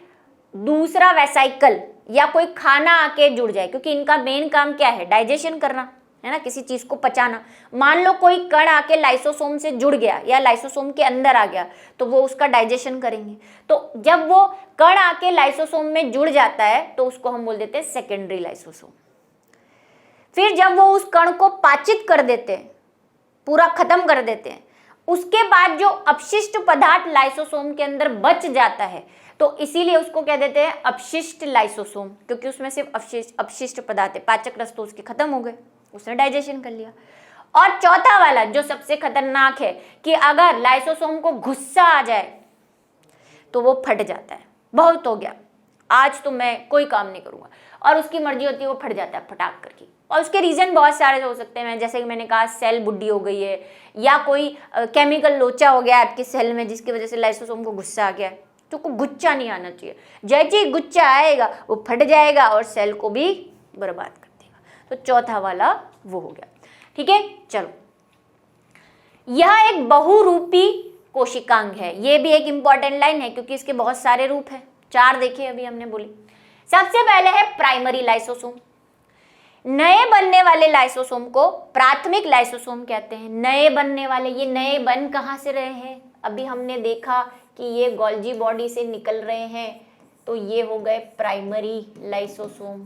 दूसरा वेसाइकल या कोई खाना आके जुड़ जाए, क्योंकि इनका मेन काम क्या है, डाइजेशन करना है ना, किसी चीज को पचाना। मान लो कोई कण आके लाइसोसोम से जुड़ गया या लाइसोसोम के अंदर आ गया तो वो उसका डाइजेशन करेंगे। तो जब वो कण आके लाइसोसोम में जुड़ जाता है तो उसको हम बोल देते हैं सेकेंडरी लाइसोसोम। फिर जब वो उस कण को पाचित कर देते हैं, पूरा खत्म कर देते हैं, उसके बाद जो अपशिष्ट पदार्थ लाइसोसोम के अंदर बच जाता है तो इसीलिए उसको क्या देते हैं, अपशिष्ट लाइसोसोम, क्योंकि उसमें सिर्फ अपशिष्ट पदार्थ है, पाचक रस तो उसके खत्म हो गए, उसने डाइजेशन कर लिया। और चौथा वाला जो सबसे खतरनाक है कि अगर लाइसोसोम को गुस्सा आ जाए तो वो फट जाता है, बहुत हो गया आज तो मैं कोई काम नहीं करूंगा, और उसकी मर्जी होती है वो फट जाता है फटाक करके। और उसके रीजन बहुत सारे हो सकते हैं, जैसे कि मैंने कहा सेल बुड्ढी हो गई है या कोई केमिकल लोचा हो गया आपके सेल में जिसकी वजह से लाइसोसोम को गुस्सा आ गया है। तो को गुच्चा नहीं आना चाहिए, जैसे गुच्चा आएगा वो फट जाएगा और सेल को भी बर्बाद कर देगा। तो चौथा वाला वो हो गया। ठीक है, चलो, यह एक बहुरूपी कोशिकांग है, ये भी एक इंपॉर्टेंट लाइन है क्योंकि इसके बहुत सारे रूप हैं, 4 देखे अभी हमने बोले। सबसे पहले है प्राइमरी लाइसोसोम। नए बनने वाले लाइसोसोम को प्राथमिक लाइसोसोम कहते हैं। नए बनने वाले, ये नए बन कहाँ से रहे हैं, अभी हमने देखा कि ये गोल्जी बॉडी से निकल रहे हैं तो ये हो गए प्राइमरी लाइसोसोम।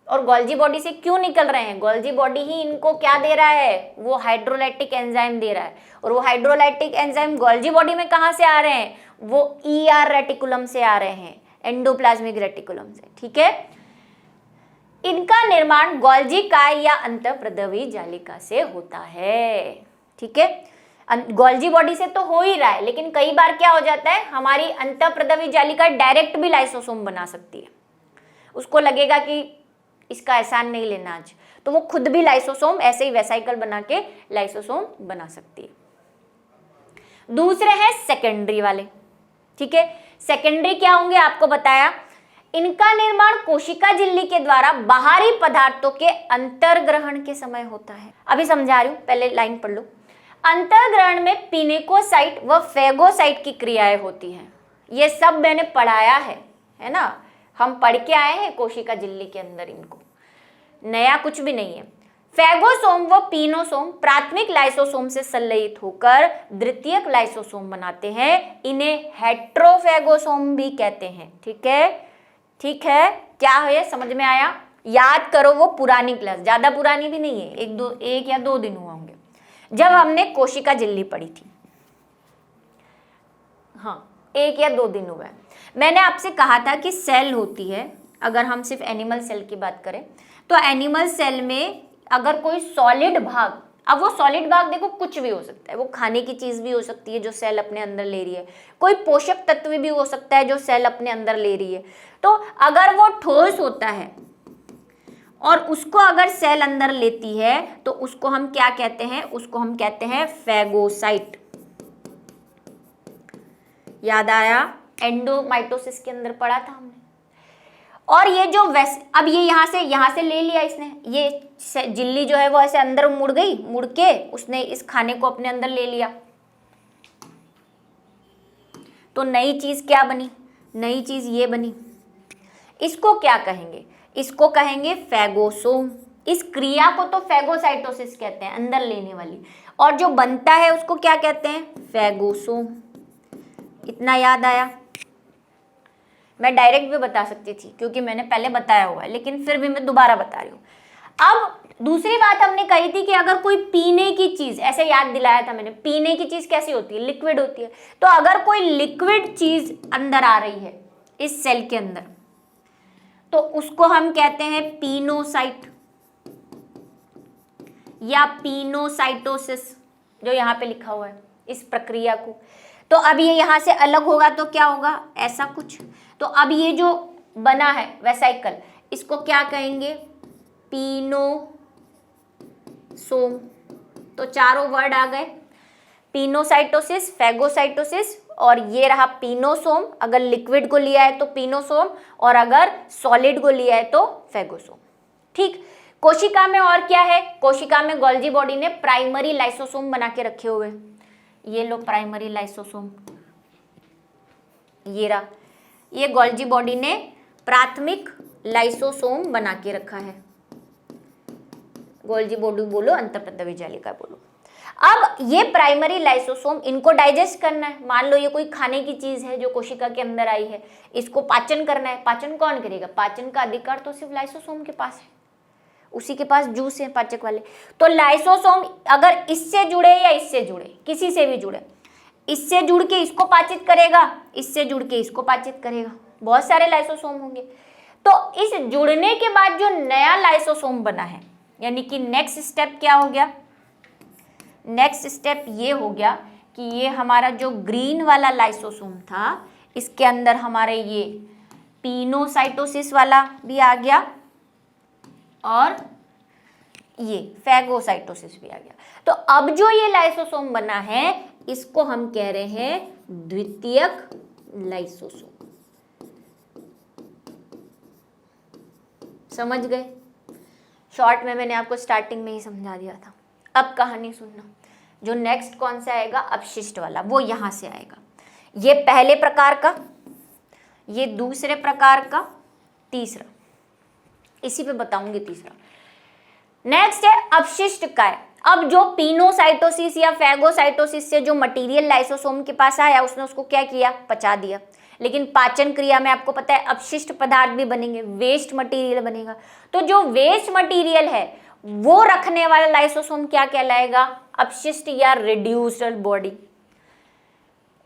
और गोल्जी बॉडी से क्यों निकल रहे हैं? गोल्जी बॉडी ही इनको क्या दे रहा है? वो हाइड्रोलाइटिक एंजाइम दे रहा है, और वो हाइड्रोलाइटिक एंजाइम गोल्जी बॉडी में कहाँ से आ रहे हैं? वो ER रेटिकुलम से आ रहे हैं, एंडोप्लाज्मिक रेटिकुलम से। ठीक है, इनका निर्माण गोल्जी काय या अंतःप्रद्रवी जालिका से होता है। ठीक है, गोल्जी बॉडी से तो हो ही रहा है, लेकिन कई बार क्या हो जाता है, हमारी अंतःप्रद्रवी जालिका डायरेक्ट भी लाइसोसोम बना सकती है। उसको लगेगा कि इसका एहसान नहीं लेना आज, तो वो खुद भी लाइसोसोम ऐसे ही वेसाइकल बना के लाइसोसोम बना सकती है। दूसरे हैं सेकेंडरी वाले। ठीक है, सेकेंडरी क्या होंगे आपको बताया, इनका निर्माण कोशिका झिल्ली के द्वारा बाहरी पदार्थों के अंतर्ग्रहण के समय होता है। अभी समझा रही हूं, पहले लाइन पढ़ लो। अंतर्ग्रहण में पिनेकोसाइट व फेगोसाइट की क्रियाएं होती हैं। ये सब मैंने पढ़ाया है ना, हम पढ़ के आए हैं कोशिका झिल्ली के अंदर, इनको नया कुछ भी नहीं है। फेगोसोम व पिनोसोम प्राथमिक लाइसोसोम से संलयित होकर द्वितीयक लाइसोसोम बनाते हैं। इन्हें हेट्रोफेगोसोम भी कहते हैं। ठीक है, ठीक है, क्या है समझ में आया? याद करो, वो पुरानी क्लास, ज्यादा पुरानी भी नहीं है, एक या दो दिन हुआ होंगे जब हमने कोशिका झिल्ली पढ़ी थी। हाँ, 1 या 2 दिन हुआ है। मैंने आपसे कहा था कि सेल होती है, अगर हम सिर्फ एनिमल सेल की बात करें तो एनिमल सेल में अगर कोई सॉलिड भाग, अब वो सॉलिड भाग देखो कुछ भी हो सकता है, वो खाने की चीज भी हो सकती है जो सेल अपने अंदर ले रही है, कोई पोषक तत्व भी हो सकता है जो सेल अपने अंदर ले रही है। तो अगर वो ठोस होता है और उसको अगर सेल अंदर लेती है तो उसको हम क्या कहते हैं? उसको हम कहते हैं फेगोसाइट। याद आया? एंडोमाइटोसिस के अंदर पढ़ा था हमने। और ये जो अब ये यहां से ले लिया इसने, ये झिल्ली जो है वो ऐसे अंदर मुड़ गई, मुड़ के उसने इस खाने को अपने अंदर ले लिया, तो नई चीज क्या बनी? नई चीज ये बनी। इसको क्या कहेंगे? इसको कहेंगे फेगोसोम। इस क्रिया को तो फेगोसाइटोसिस कहते हैं, अंदर लेने वाली, और जो बनता है उसको क्या कहते हैं? फेगोसोम। इतना याद आया? मैं डायरेक्ट भी बता सकती थी क्योंकि मैंने पहले बताया हुआ है, लेकिन फिर भी मैं दोबारा बता रही हूँ। अब दूसरी बात हमने कही थी कि अगर कोई पीने की चीज, ऐसे याद दिलाया था मैंने, पीने की चीज कैसी होती है? लिक्विड होती है। तो अगर कोई लिक्विड चीज अंदर आ रही है इस सेल के अंदर, तो उसको हम कहते हैं पिनोसाइट या पिनोसाइटोसिस, जो यहाँ पे लिखा हुआ है इस प्रक्रिया को। तो अब ये यहाँ से अलग होगा तो क्या होगा? ऐसा कुछ। तो अब ये जो बना है वेसाइकल, इसको क्या कहेंगे? पिनोसोम। तो चारों वर्ड आ गए, पिनोसाइटोसिस, फेगोसाइटोसिस, और ये रहा पिनोसोम। अगर लिक्विड को लिया है तो पिनोसोम, और अगर सॉलिड को लिया है तो फेगोसोम। ठीक। कोशिका में और क्या है? कोशिका में गोल्जी बॉडी ने प्राइमरी लाइसोसोम बना के रखे हुए, ये लो प्राइमरी लाइसोसोम, ये रहा, ये गोल्जी बॉडी ने प्राथमिक लाइसोसोम बना के रखा है। गोल्जी बॉडी बोलो, अंतःप्रद्रवी जालिका बोलो। अब ये प्राइमरी लाइसोसोम, इनको डाइजेस्ट करना है। मान लो ये कोई खाने की चीज है जो कोशिका के अंदर आई है, इसको पाचन करना है। पाचन कौन करेगा? पाचन का अधिकार तो सिर्फ लाइसोसोम के पास है, उसी के पास जूस है पाचक वाले। तो लाइसोसोम अगर इससे जुड़े या इससे जुड़े, किसी से भी जुड़े, इससे जुड़ के इसको पाचित करेगा, इससे जुड़ के इसको पाचित करेगा, बहुत सारे लाइसोसोम होंगे। तो इस जुड़ने के बाद जो नया लाइसोसोम बना है, यानी कि नेक्स्ट स्टेप क्या हो गया? नेक्स्ट स्टेप ये हो गया कि ये हमारा जो ग्रीन वाला लाइसोसोम था, इसके अंदर हमारे ये पिनोसाइटोसिस वाला भी आ गया और ये फेगोसाइटोसिस भी आ गया। तो अब जो ये लाइसोसोम बना है, इसको हम कह रहे हैं द्वितीयक लाइसोसोम। समझ गए? शॉर्ट में मैंने आपको स्टार्टिंग में ही समझा दिया था। अब कहानी सुनना, जो नेक्स्ट कौन सा आएगा? अपशिष्ट वाला, वो यहां से आएगा। ये पहले प्रकार का, ये दूसरे प्रकार का, तीसरा, इसी पे बताऊंगी तीसरा। नेक्स्ट है अपशिष्ट काय। अब जो पिनोसाइटोसिस या फेगोसाइटोसिस से जो मटेरियल लाइसोसोम के पास आया, उसने उसको क्या किया? पचा दिया। लेकिन पाचन क्रिया में आपको पता है अपशिष्ट पदार्थ भी बनेंगे, वेस्ट मटेरियल बनेगा। तो जो वेस्ट मटेरियल है वो रखने वाला लाइसोसोम क्या कहलाएगा? अपशिष्ट या रिड्यूस्ड बॉडी।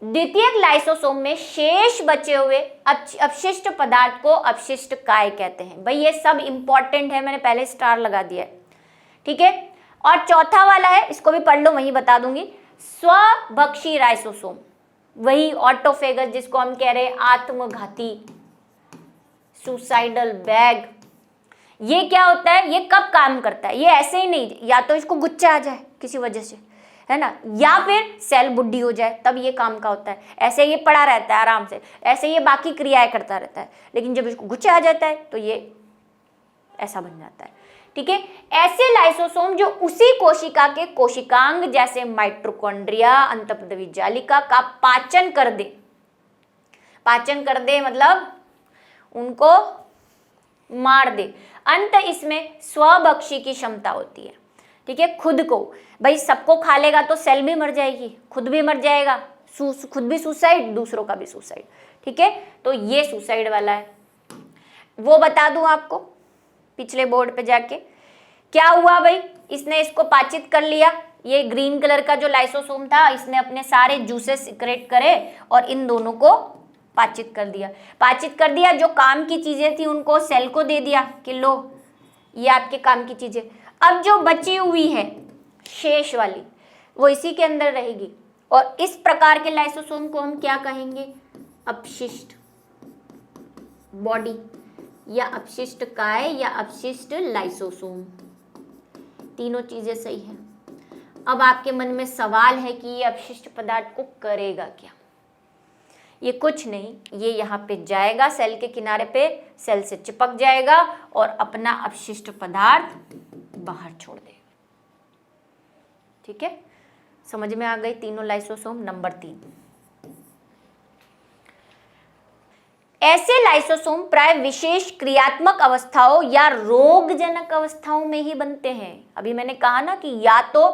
द्वितीयक लाइसोसोम में शेष बचे हुए अपशिष्ट पदार्थ को अपशिष्ट काय कहते हैं। भाई ये सब इंपॉर्टेंट है, मैंने पहले स्टार लगा दिया है, ठीक है। और चौथा वाला है, इसको भी पढ़ लो, वही बता दूंगी, स्वभक्षी लाइसोसोम, वही ऑटोफेगस जिसको हम कह रहे हैं आत्मघाती, सुसाइडल बैग। ये क्या होता है, ये कब काम करता है? ये ऐसे ही नहीं, या तो इसको गुच्चा आ जाए किसी वजह से, है ना, या फिर सेल बुढ़ी हो जाए, तब ये काम का होता है। ऐसे ये पड़ा रहता है आराम से, ऐसे ये बाकी क्रियाएं करता रहता है, लेकिन जब इसको गुच्चा आ जाता है तो ये ऐसा बन जाता है, ठीक है। ऐसे लाइसोसोम जो उसी कोशिका के कोशिकांग जैसे माइटोकॉन्ड्रिया, अंतःपदवी जालिका का पाचन कर दे। पाचन कर दे मतलब उनको मार दे। अंत इसमें स्वभक्षी की क्षमता होती है, ठीक है। खुद को, भाई सबको खा लेगा तो सेल भी मर जाएगी, खुद भी मर जाएगा, खुद भी सुसाइड, दूसरों का भी सुसाइड, ठीक है। तो ये सुसाइड वाला है। वो बता दूं आपको पिछले बोर्ड पे जाके क्या हुआ भाई, इसने इसको पाचित कर लिया, ये ग्रीन कलर का जो लाइसोसोम था इसने अपने सारे जूसेस सिक्रेट करे और इन दोनों को पाचित कर दिया। पाचित कर दिया, जो काम की चीजें थी उनको सेल को दे दिया कि लो ये आपके काम की चीजें। अब जो बची हुई है शेष वाली वो इसी के अंदर रहेगी, और इस प्रकार के लाइसोसोम को हम क्या कहेंगे? अपशिष्ट बॉडी या अपशिष्ट काय या अपशिष्ट लाइसोसोम। तीनों चीजें सही हैं। अब आपके मन में सवाल है कि ये अपशिष्ट पदार्थ को करेगा क्या? ये कुछ नहीं, ये यहाँ पे जाएगा सेल के किनारे पे, सेल से चिपक जाएगा और अपना अपशिष्ट पदार्थ बाहर छोड़ देगा, ठीक है। समझ में आ गई तीनों लाइसोसोम। नंबर 3, ऐसे लाइसोसोम प्राय विशेष क्रियात्मक अवस्थाओं या रोगजनक अवस्थाओं में ही बनते हैं। अभी मैंने कहा ना कि या तो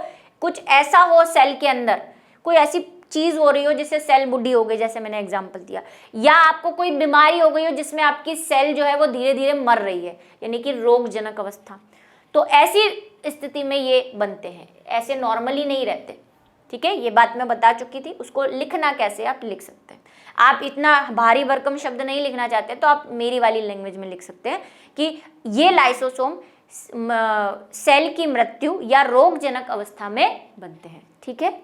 कुछ ऐसा हो सेल के अंदर, कोई ऐसी चीज हो रही हो जिससे सेल बुढ़ी हो गई, जैसे मैंने एग्जांपल दिया, या आपको कोई बीमारी हो गई हो जिसमें आपकी सेल जो है वो धीरे धीरे मर रही है, यानी कि रोगजनक अवस्था। तो ऐसी स्थिति में ये बनते हैं, ऐसे नॉर्मली नहीं रहते, ठीक है। ये बात मैं बता चुकी थी। उसको लिखना कैसे, आप लिख सकते हैं। आप इतना भारी भरकम शब्द नहीं लिखना चाहते तो आप मेरी वाली लैंग्वेज में लिख सकते हैं कि ये लाइसोसोम सेल की मृत्यु या रोगजनक अवस्था में बनते हैं, ठीक है।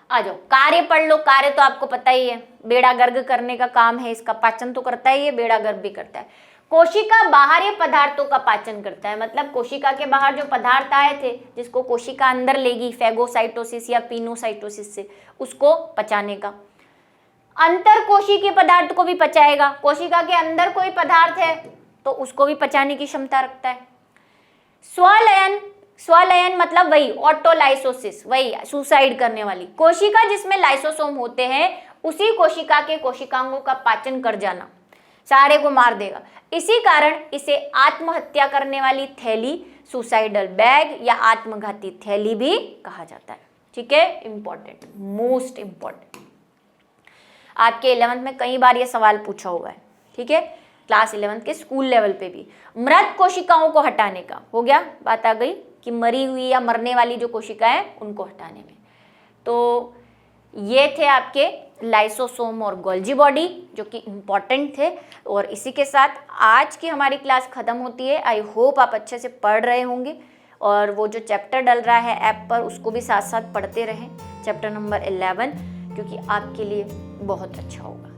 आ जाओ, कार्य पढ़ लो। कार्य तो आपको पता ही है, बेड़ा गर्ग करने का काम है इसका, पाचन तो करता ही है, बेड़ा गर्ग भी करता है। कोशिका बाहरी पदार्थों का पाचन करता है, मतलब कोशिका के बाहर जो पदार्थ आए थे जिसको कोशिका अंदर लेगी फैगोसाइटोसिस या पिनोसाइटोसिस से, उसको पचाने का। अंतर कोशिकीय पदार्थ को भी पचाएगा, कोशिका के अंदर कोई पदार्थ है तो उसको भी पचाने की क्षमता रखता है। स्वलयन, स्वलयन मतलब वही ऑटोलाइसोसिस, वही सुसाइड करने वाली। कोशिका जिसमें लाइसोसोम होते हैं उसी कोशिका के कोशिकांगों का पाचन कर जाना, सारे को मार देगा। इसी कारण इसे आत्महत्या करने वाली थैली, सुसाइडल बैग या आत्मघाती थैली भी कहा जाता है, ठीक है। इंपॉर्टेंट, मोस्ट इंपॉर्टेंट, आपके 11th में कई बार ये सवाल पूछा हुआ है, ठीक है। क्लास 11th के स्कूल लेवल पे भी। मृत कोशिकाओं को हटाने का हो गया, बात आ गई कि मरी हुई या मरने वाली जो कोशिकाएं उनको हटाने में। तो ये थे आपके लाइसोसोम और गोल्जी बॉडी जो कि इम्पॉर्टेंट थे। और इसी के साथ आज की हमारी क्लास ख़त्म होती है। आई होप आप अच्छे से पढ़ रहे होंगे और वो जो चैप्टर डल रहा है ऐप पर उसको भी साथ साथ पढ़ते रहें, चैप्टर नंबर 11, क्योंकि आपके लिए बहुत अच्छा होगा।